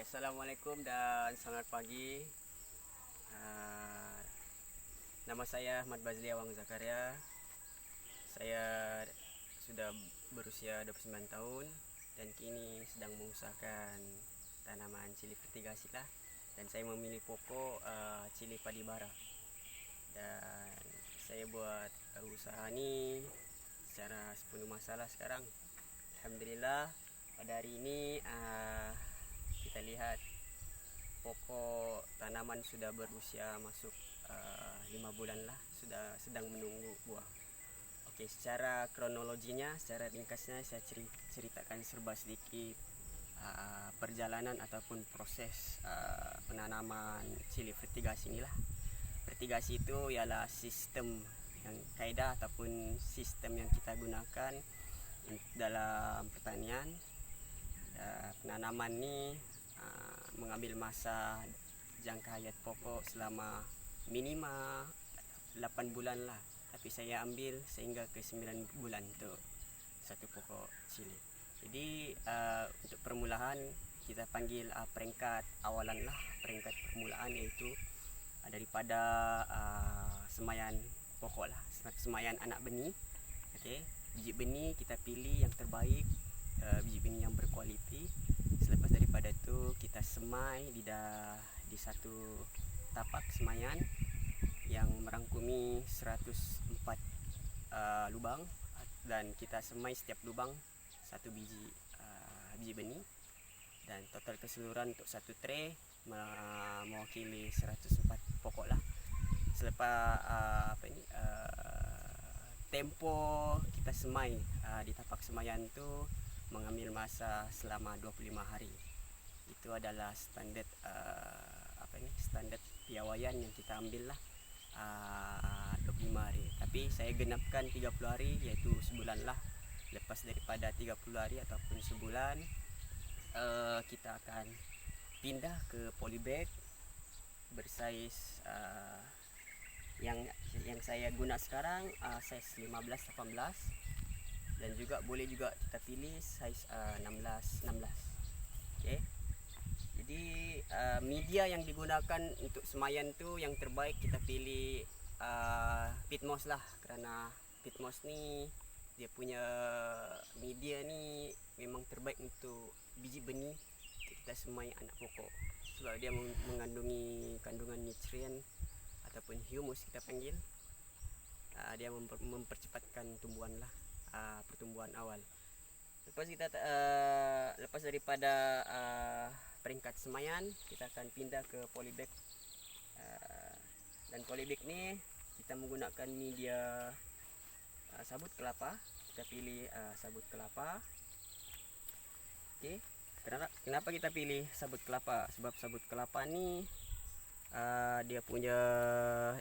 Assalamualaikum dan selamat pagi. Uh, Nama saya Ahmad Bazli Awang Zakaria. Saya sudah berusia 29 tahun dan kini sedang mengusahakan tanaman cili vertigasi lah. Dan saya memilih pokok cili padi bara. Dan saya buat usaha ini secara sepenuh masalah sekarang. Alhamdulillah pada hari ini kita lihat pokok tanaman sudah berusia masuk 5 bulan lah, sudah sedang menunggu buah. Oke, secara kronologinya, secara ringkasnya saya ceritakan serba sedikit perjalanan ataupun proses penanaman cili vertigasi inilah. Vertigasi itu ialah sistem yang kaidah ataupun sistem yang kita gunakan dalam pertanian. Penanaman ini mengambil masa jangka hayat pokok selama minima 8 bulan lah, tapi saya ambil sehingga ke 9 bulan untuk satu pokok cili. Jadi untuk permulaan kita panggil peringkat awalan lah, peringkat permulaan yaitu daripada semaian pokok lah, semaian anak benih. Okey, biji benih kita pilih yang terbaik, biji benih yang berkualiti. Selepas daripada itu kita semai di satu tapak semaian yang merangkumi 104 lubang, dan kita semai setiap lubang satu biji benih, dan total keseluruhan untuk satu tray mewakili 104 pokok lah. Selepas tempo kita semai di tapak semaian tu mengambil masa selama 25 hari. Itu adalah standard standard piawaian yang kita ambil lah, 25 hari. Tapi saya genapkan 30 hari, iaitu sebulan lah. Lepas daripada 30 hari ataupun sebulan, kita akan pindah ke polybag bersaiz yang saya guna sekarang, saiz 15-18, dan juga boleh juga kita pilih saiz 16-16. Okey. Jadi media yang digunakan untuk semaian tu yang terbaik kita pilih peat moss lah, kerana peat moss ni dia punya media ni memang terbaik untuk biji benih kita semai anak pokok, sebab dia mengandungi kandungan nutrien ataupun humus kita panggil. Dia mempercepatkan tumbuhan lah, pertumbuhan awal. Lepas daripada peringkat semaian, kita akan pindah ke polybag. Dan polybag ni kita menggunakan media sabut kelapa. Kita pilih sabut kelapa. Okey. Kenapa kita pilih sabut kelapa? Sebab sabut kelapa ni dia punya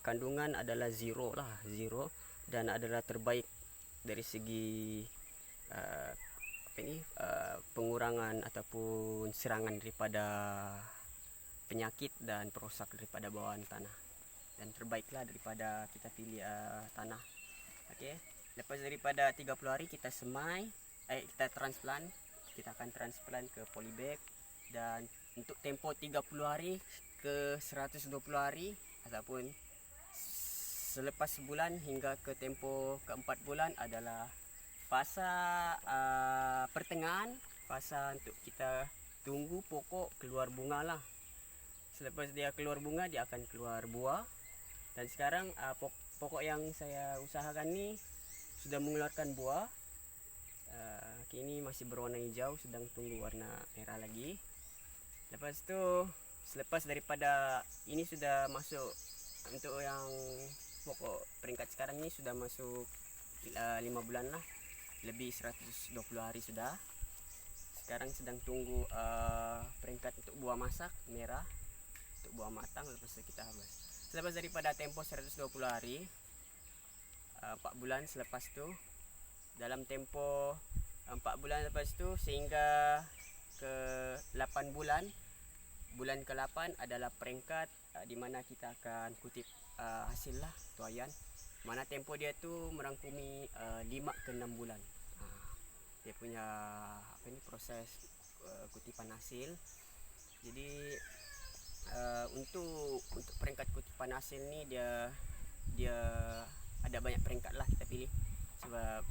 kandungan adalah zero, dan adalah terbaik dari segi pengurangan ataupun serangan daripada penyakit dan perosak daripada bawaan tanah, dan terbaiklah daripada kita pilih tanah. Okey, lepas daripada 30 hari kita semai, kita transplant. Kita akan transplant ke polybag, dan untuk tempoh 30 hari ke 120 hari ataupun selepas sebulan hingga ke tempoh ke 4 bulan adalah fasa pertengahan, fasa untuk kita tunggu pokok keluar bunga lah. Selepas dia keluar bunga, dia akan keluar buah. Dan sekarang pokok yang saya usahakan ni sudah mengeluarkan buah. Kini masih berwarna hijau, sedang tunggu warna merah lagi. Lepas tu, selepas daripada ini sudah masuk untuk yang pokok peringkat sekarang ni sudah masuk 5 bulan lah, lebih 120 hari sudah. Sekarang sedang tunggu peringkat untuk buah masak merah, untuk buah matang. Lepas itu kita habis. Selepas daripada tempoh 120 hari, 4 bulan selepas tu, dalam tempoh 4 bulan lepas tu sehingga ke 8 bulan, bulan ke-8 adalah peringkat di mana kita akan kutip hasil lah, tuaian. Mana tempoh dia tu merangkumi 5 ke 6 bulan. Dia punya proses kutipan hasil. Jadi untuk peringkat kutipan hasil ni dia ada banyak peringkat lah kita pilih, sebab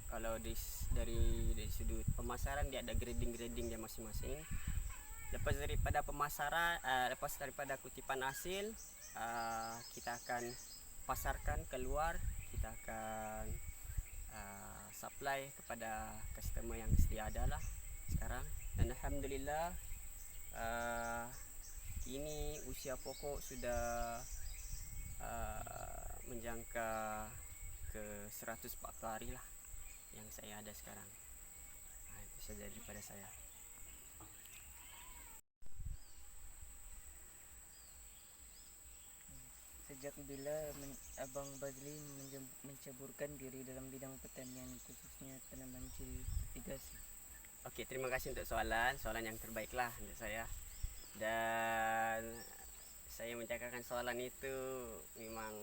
kalau dari sudut pemasaran dia ada grading dia masing-masing. Lepas daripada pemasaran, lepas daripada kutipan hasil, kita akan pasarkan keluar, kita akan supply kepada customer yang sedia ada lah sekarang. Dan alhamdulillah kini usia pokok sudah menjangka ke 140 hari lah yang saya ada sekarang. Itu saja daripada saya. Sejak bila Abang Bazli menceburkan diri dalam bidang pertanian, khususnya tanaman cili mitigasi? Okey, terima kasih untuk soalan yang terbaik lah untuk saya. Dan saya mencakapkan soalan itu memang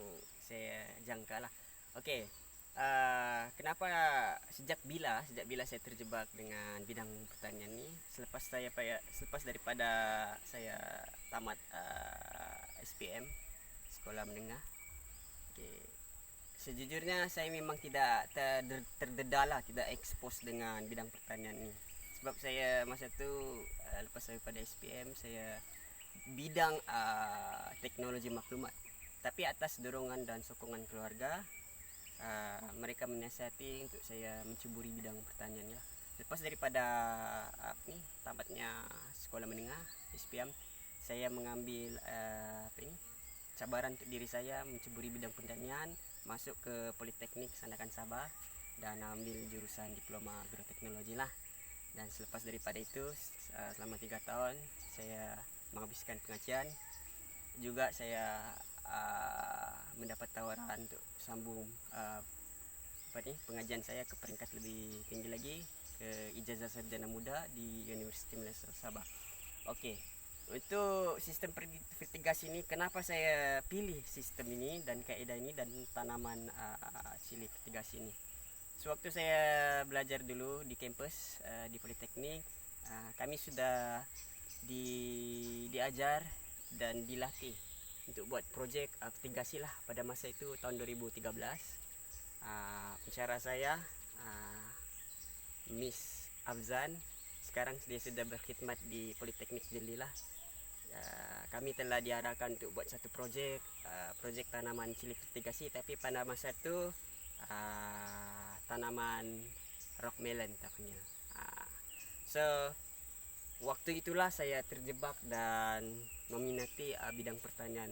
saya jangka lah. Okey, kenapa sejak bila saya terjebak dengan bidang pertanian ni? Selepas daripada saya tamat SPM, sekolah menengah. Okay. Sejujurnya saya memang tidak terdedah lah, tidak expose dengan bidang pertanian ni. Sebab saya masa tu lepas saya pada SPM, saya bidang teknologi maklumat. Tapi atas dorongan dan sokongan keluarga, mereka menasihati untuk saya mencuburi bidang pertanian ya. Lepas daripada tamatnya sekolah menengah SPM, saya mengambil cabaran untuk diri saya mencuburi bidang pertanian, masuk ke Politeknik Sandakan Sabah dan ambil jurusan diploma agroteknologi lah. Dan selepas daripada itu selama 3 tahun saya menghabiskan pengajian. Juga saya mendapat tawaran untuk sambung pengajian saya ke peringkat lebih tinggi lagi, ke ijazah sarjana muda di Universiti Malaysia Sabah. Okey. Untuk sistem fertigasi ini, kenapa saya pilih sistem ini dan kaedah ini dan tanaman cili fertigasi ini? Sewaktu saya belajar dulu di kampus di Politeknik, kami sudah diajar dan dilatih untuk buat projek fertigasi lah pada masa itu tahun 2013. Pensyarah saya Miss Afzan, sekarang dia sudah berkhidmat di Politeknik Jelilah. Kami telah diarahkan untuk buat satu projek tanaman cili fertigasi, tapi pada masa itu tanaman rock melon tapunya. So waktu itulah saya terjebak dan meminati bidang pertanian,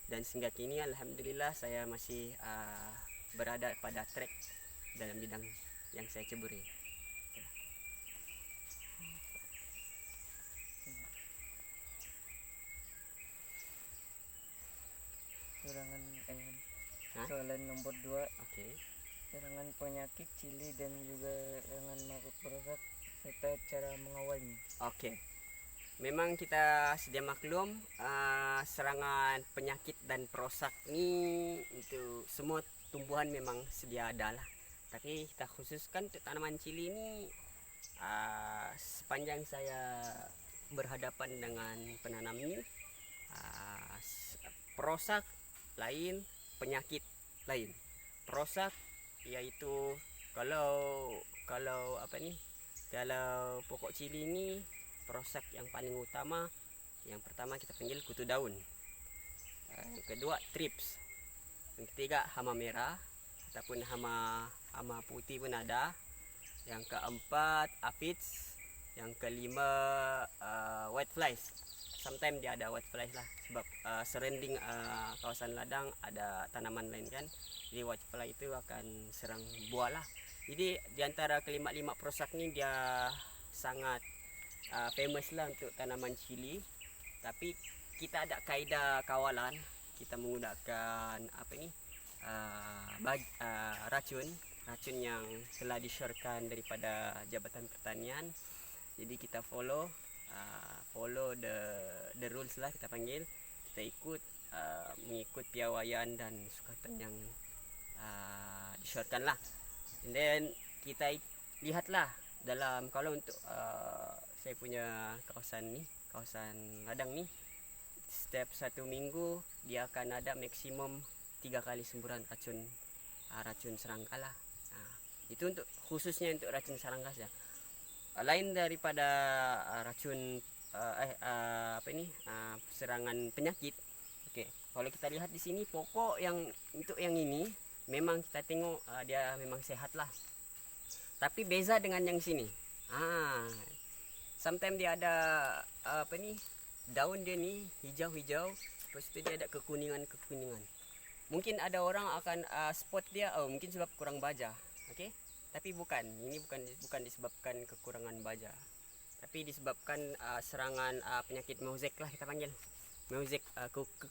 dan sehingga kini alhamdulillah saya masih berada pada track dalam bidang yang saya ceburi. Soalan nomor 2. Okey. Serangan penyakit cili dan juga serangan mangkuk perusak serta cara mengawalnya. Okey. Memang kita sedia maklum serangan penyakit dan perosak ni untuk semua tumbuhan memang sedia ada lah. Tapi kita khususkan untuk tanaman cili ni, sepanjang saya berhadapan dengan penanam ni, perosak lain, penyakit lain. Perosak iaitu kalau pokok cili ni, perosak yang paling utama, yang pertama kita panggil kutu daun, yang kedua trips, yang ketiga hama merah ataupun hama putih pun ada, yang keempat aphids, yang kelima white flies. Sometimes dia ada white flies lah, sebab surrounding kawasan ladang ada tanaman lain kan, jadi white fly itu akan serang buah lah. Jadi di antara kelima perosak ni dia sangat famous lah untuk tanaman cili. Tapi kita ada kaedah kawalan, kita menggunakan racun yang telah disyorkan daripada Jabatan Pertanian. Jadi kita follow the rules lah, kita panggil, kita ikut mengikut piawaian dan sukatan yang disyorkan lah. And then kita lihatlah dalam kalau untuk saya punya kawasan ladang nih, setiap 1 minggu dia akan ada maksimum 3 kali semburan racun serangga lah. Itu untuk khususnya untuk racun serangga saja. Lain daripada racun serangan penyakit. Oke, kalau kita lihat di sini pokok yang untuk yang ini memang kita tengok dia memang sehat lah. Tapi beza dengan yang sini. Sometimes dia ada daun dia ni hijau-hijau, lepas tu dia ada kekuningan. Mungkin ada orang akan spot dia, mungkin sebab kurang baja. Okey. Tapi ini bukan disebabkan kekurangan baja. Tapi disebabkan serangan penyakit mosaic lah kita panggil. Mosaic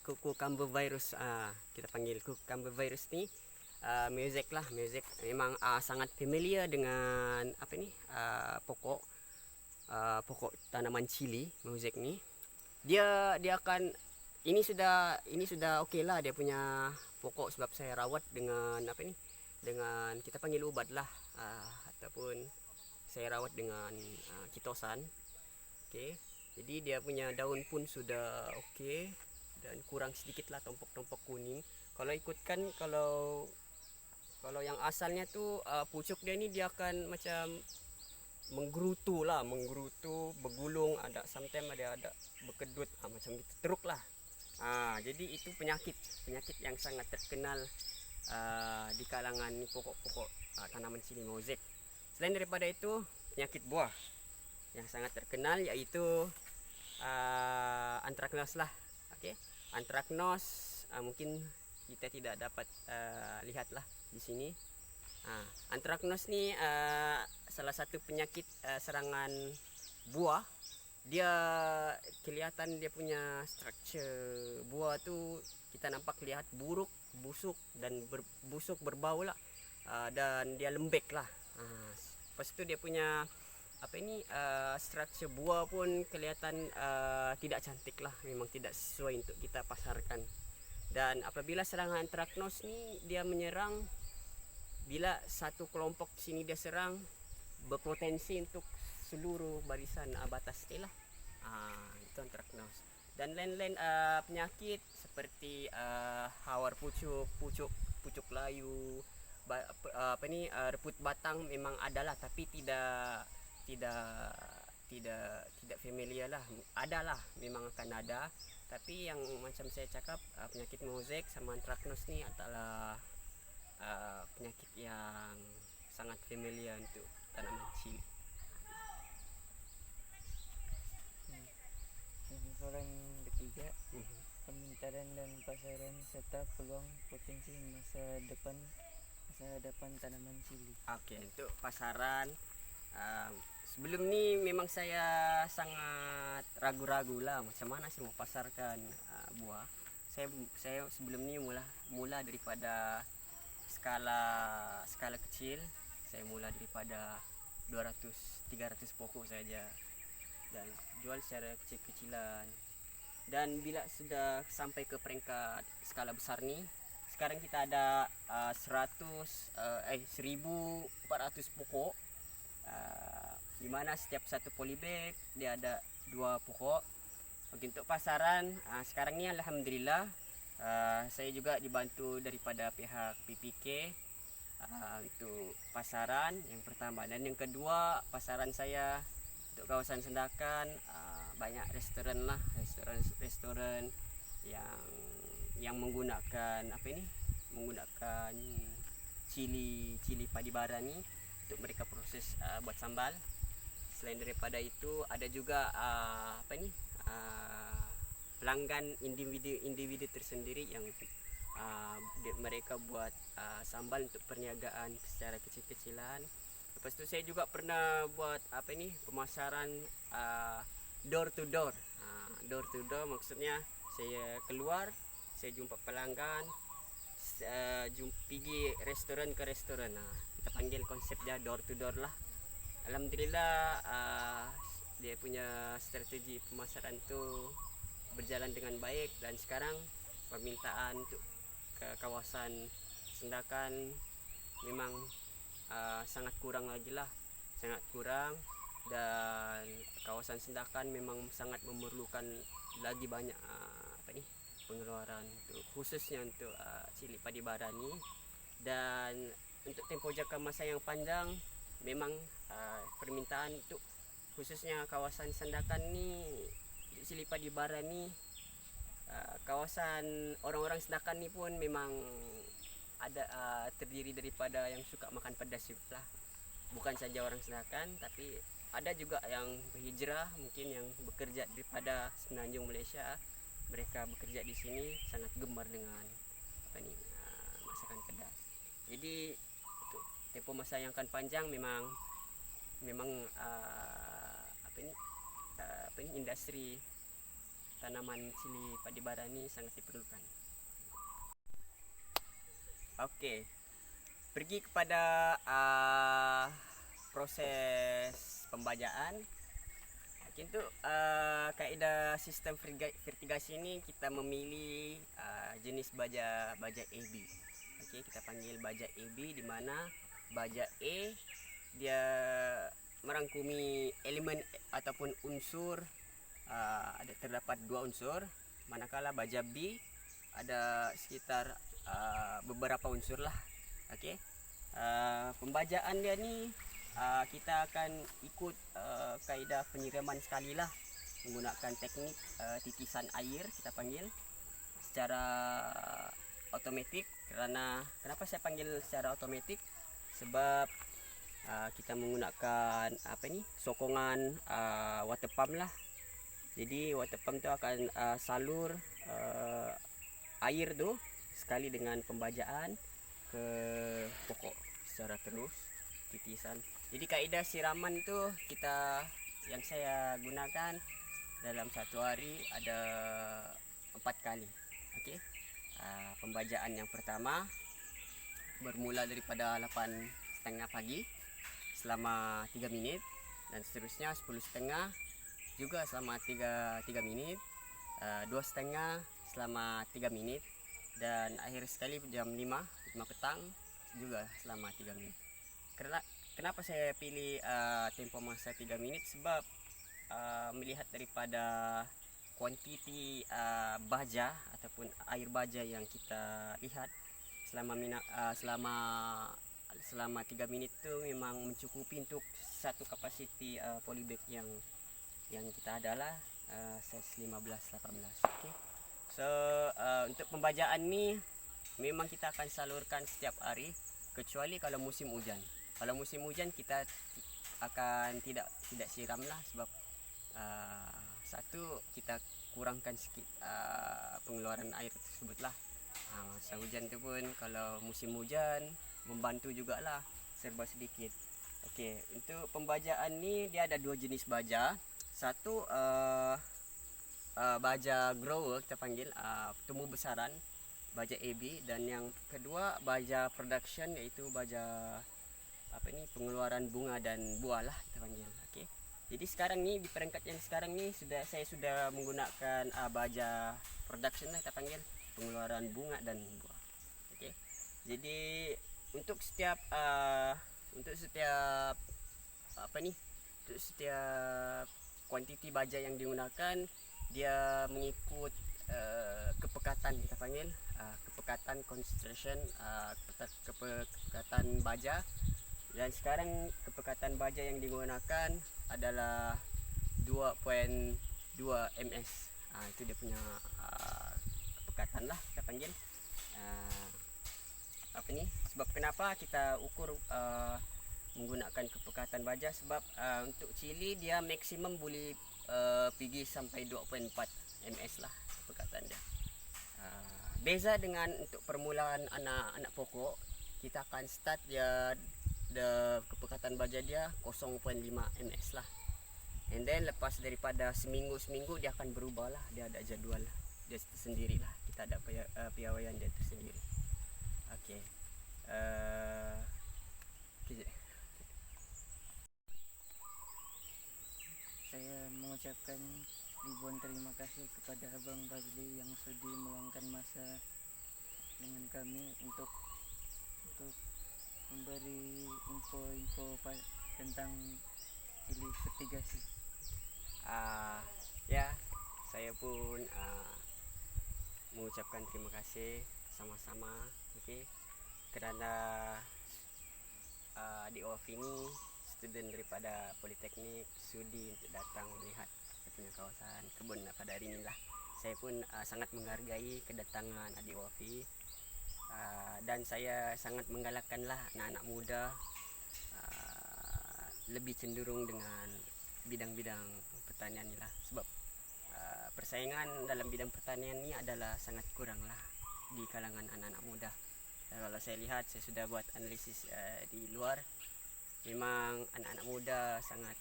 cucumber virus, kita panggil cucumber virus ni. Mosaic memang sangat familiar dengan pokok tanaman cili mosaic ni. Dia akan ini sudah okey lah dia punya pokok, sebab saya rawat dengan dengan kita panggil ubat lah, ataupun saya rawat dengan kitosan. Okey, jadi dia punya daun pun sudah okey dan kurang sedikit lah tompok-tompok kuning. Kalau ikutkan kalau yang asalnya tu pucuk dia ni dia akan macam menggerutu, bergulung, sometimes ada berkedut, macam gitu teruk lah. Jadi itu penyakit yang sangat terkenal di kalangan pokok-pokok tanaman cili mosaic. Selain daripada itu, penyakit buah yang sangat terkenal iaitu antraknos lah. Okey, antraknos mungkin kita tidak dapat lihat lah di sini. Antraknos ni salah satu penyakit serangan buah. Dia kelihatan dia punya struktur buah tu kita nampak lihat buruk, busuk dan berbau lah, dan dia lembek lah. Lepas tu dia punya struktur buah pun kelihatan tidak cantik lah, memang tidak sesuai untuk kita pasarkan. Dan apabila serangan antraknos ni dia menyerang, bila satu kelompok sini dia serang, berpotensi untuk seluruh barisan batas lah. Itu antraknos. Dan lain-lain penyakit seperti hawar pucuk layu, reput batang memang adalah, tapi tidak familiar lah. Adalah, memang akan ada. Tapi yang macam saya cakap, penyakit mosaic sama antraknos ni adalah penyakit yang sangat familiar untuk tanaman cili. Soalan ketiga, permintaan dan pasaran serta peluang potensi masa depan tanaman cili. Okey, untuk pasaran, sebelum ni memang saya sangat ragu-ragu lah macam mana saya mau pasarkan buah. Saya sebelum ni mula daripada skala kecil. Saya mula daripada 200-300 pokok saja dan jual secara kecil-kecilan. Dan bila sudah sampai ke peringkat skala besar ni, sekarang kita ada 1400 pokok, di mana setiap satu polybag dia ada 2 pokok. Untuk pasaran, sekarang ni alhamdulillah saya juga dibantu daripada pihak PPK untuk pasaran yang pertama. Dan yang kedua, pasaran saya untuk kawasan Sendakan, banyak restoran yang menggunakan menggunakan cili padi bara ni untuk mereka proses buat sambal. Selain daripada itu, ada juga pelanggan individu tersendiri yang mereka buat sambal untuk perniagaan secara kecil-kecilan. Lepas tu saya juga pernah buat pemasaran door to door. Door to door maksudnya saya keluar, saya jumpa pelanggan, pergi restoran ke restoran. Kita panggil konsep dia door to door lah. Alhamdulillah dia punya strategi pemasaran tu berjalan dengan baik, dan sekarang permintaan untuk ke kawasan Sendakan memang sangat kurang lagi lah. sangat kurang, dan kawasan Sendakan memang sangat memerlukan lagi banyak pengeluaran untuk khususnya untuk cili padi barani. Dan untuk tempoh jangka masa yang panjang memang permintaan untuk khususnya kawasan Sandakan ni, cili padi barani, kawasan orang-orang Sendakan ni pun memang ada terdiri daripada yang suka makan pedas juga lah. Bukan saja orang Sendakan, tapi ada juga yang berhijrah, mungkin yang bekerja daripada Semenanjung Malaysia. Mereka bekerja di sini sangat gemar dengan masakan pedas. Jadi untuk tempoh masa yang akan panjang memang industri tanaman cili padi barani sangat diperlukan. Okey, pergi kepada proses pembajaan. Untuk kaedah sistem fertigasi ini kita memilih jenis baja AB. Okey, kita panggil baja AB, di mana baja A dia merangkumi elemen ataupun unsur, ada terdapat 2 unsur, manakala baja B ada sekitar beberapa unsur lah. Okey, pembajaan dia ni kita akan ikut kaedah penyiraman sekali lah, menggunakan teknik titisan air, kita panggil secara automatik. Kenapa saya panggil secara automatik? Sebab kita menggunakan sokongan water pump lah. Jadi water pump tu akan salur air tu sekali dengan pembajaan ke pokok secara terus, titisan. Jadi kaedah siraman tu yang saya gunakan dalam satu hari ada 4 kali. Okey, pembajaan yang pertama bermula daripada 8.30 pagi selama 3 minit, dan seterusnya 10.30 juga selama 3 minit, 2.30 selama 3 minit, dan akhir sekali jam 5 petang juga selama 3 minit. Kenapa saya pilih tempoh masa 3 minit? Sebab melihat daripada kuantiti baja ataupun air baja yang kita lihat selama 3 minit tu memang mencukupi untuk satu kapasiti polybag yang kita adalah size 15-18. Okay. So untuk pembajaan ni memang kita akan salurkan setiap hari, kecuali kalau musim hujan. Kalau musim hujan kita akan tidak siram lah, sebab satu, kita kurangkan sikit pengeluaran air tersebut lah. Masa hujan tu pun, kalau musim hujan membantu jugalah, serba sedikit. Okey, untuk pembajaan ni dia ada 2 jenis baja. Satu baja grower, kita panggil tumbuh besaran, baja AB, dan yang kedua baja production, iaitu baja pengeluaran bunga dan buah lah, kita panggil. Okey. Jadi sekarang ni, di peringkat yang sekarang ni saya sudah menggunakan baja production lah, kita panggil, pengeluaran bunga dan buah. Okey. Jadi untuk setiap kuantiti baja yang digunakan, dia mengikut kepekatan, kita panggil kepekatan concentration, kepekatan baja. Dan sekarang kepekatan baja yang digunakan adalah 2.2 ms. Itu dia punya kepekatan lah, kita panggil. Sebab kenapa kita ukur menggunakan kepekatan baja? Sebab untuk cili dia maksimum boleh pergi sampai 2.4 ms lah kepekatan dia. Beza dengan untuk permulaan anak pokok, kita akan start dia kepekatan baja dia 0.5 ms lah. And then lepas daripada seminggu dia akan berubah lah, dia ada jadual dia tersendiri lah, kita ada piawaian dia tersendiri. Okey. Saya mengucapkan ribuan terima kasih kepada Abang Bazli yang sudi meluangkan masa dengan kami untuk memberi info-info tentang pilih ketiga sih. Ya, saya pun mengucapkan terima kasih sama-sama, oke, kerana di OF ini student daripada Politeknik sudi untuk datang melihat punya kawasan kebun pada hari inilah. Saya pun sangat menghargai kedatangan adik Wafi, dan saya sangat menggalakkanlah anak-anak muda lebih cenderung dengan bidang-bidang pertanian inilah, sebab persaingan dalam bidang pertanian ini adalah sangat kurang lah di kalangan anak-anak muda. Kalau saya lihat, saya sudah buat analisis di luar, memang anak-anak muda sangat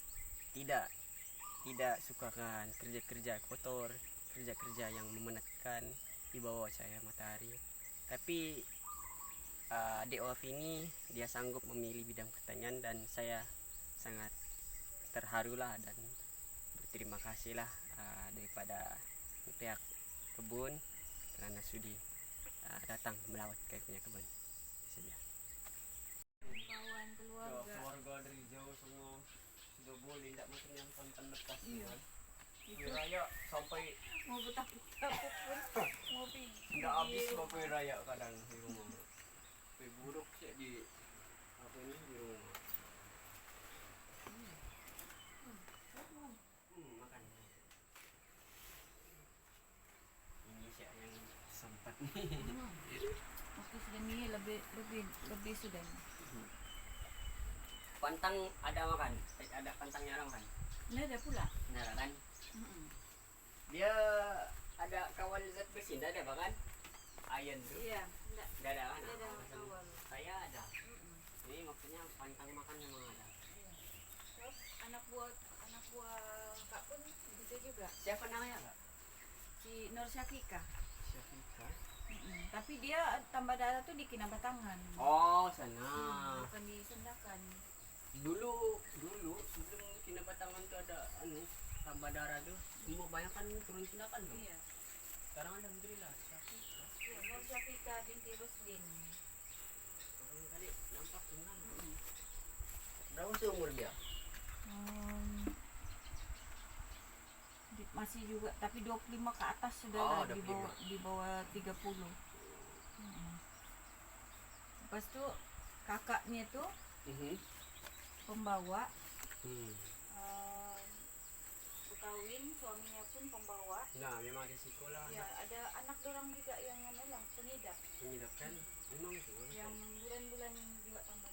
tidak sukakan kerja-kerja kotor, kerja-kerja yang memenatkan di bawah cahaya matahari. Tapi DOF ini dia sanggup memilih bidang pertanian, dan saya sangat terharulah dan berterima kasihlah daripada pihak kebun kerana sudi datang melawat ke punya kebun. Saja. Kawan keluarga. Keluarga dari jauh semua sudah boleh tidak macam yang tonton lepas. Iya. Kuih raya sampai Mau betapuk-tapuk pun mau pergi. tidak habis kuih raya kadang di rumah. Kuih buruk sih di apa ini di rumah. Makan. Ini sih yang sempat nih. Waktu sudah ni lebih sudah. Pantang ada makan, ada pantangnya ada makan. Ini ada pula. Benar kan? Mm-mm. Dia ada kawal zat besi, tidak ada bahkan iron tu. Iya, enggak. Tidak ada kan? Tidak ada Macam kawal. saya ada. Mm-mm. Jadi maksudnya pantang makan memang ada. Iya. Terus anak buah Kak pun bisa juga. Siapa namanya Kak? Si Nur Syafika. Syafika. Tapi dia tambah darah tuh di Kinabatangan. Oh sana. Bukan di Sendakan. Dulu sebelum Kinabatangan tu ada tambah darah tu, semua banyak kan turun tindakan tu. Iya. Sekarang alhamdulillah Syafika. Iya, Nur Syafika binti Rusdin. Pertama kali nampak kenal. Berapa sih umur dia? Masih juga, tapi 25 ke atas sudah Oh, lah, 25. di bawah 30. Lepas tu kakaknya tuh pembawa, berkahwin, suaminya pun pembawa. Nah, memang risiko lah. Ya, ada anak dorang juga yang pengidap, Menyedapkan. Memang tu. yang bulan-bulan juga tambah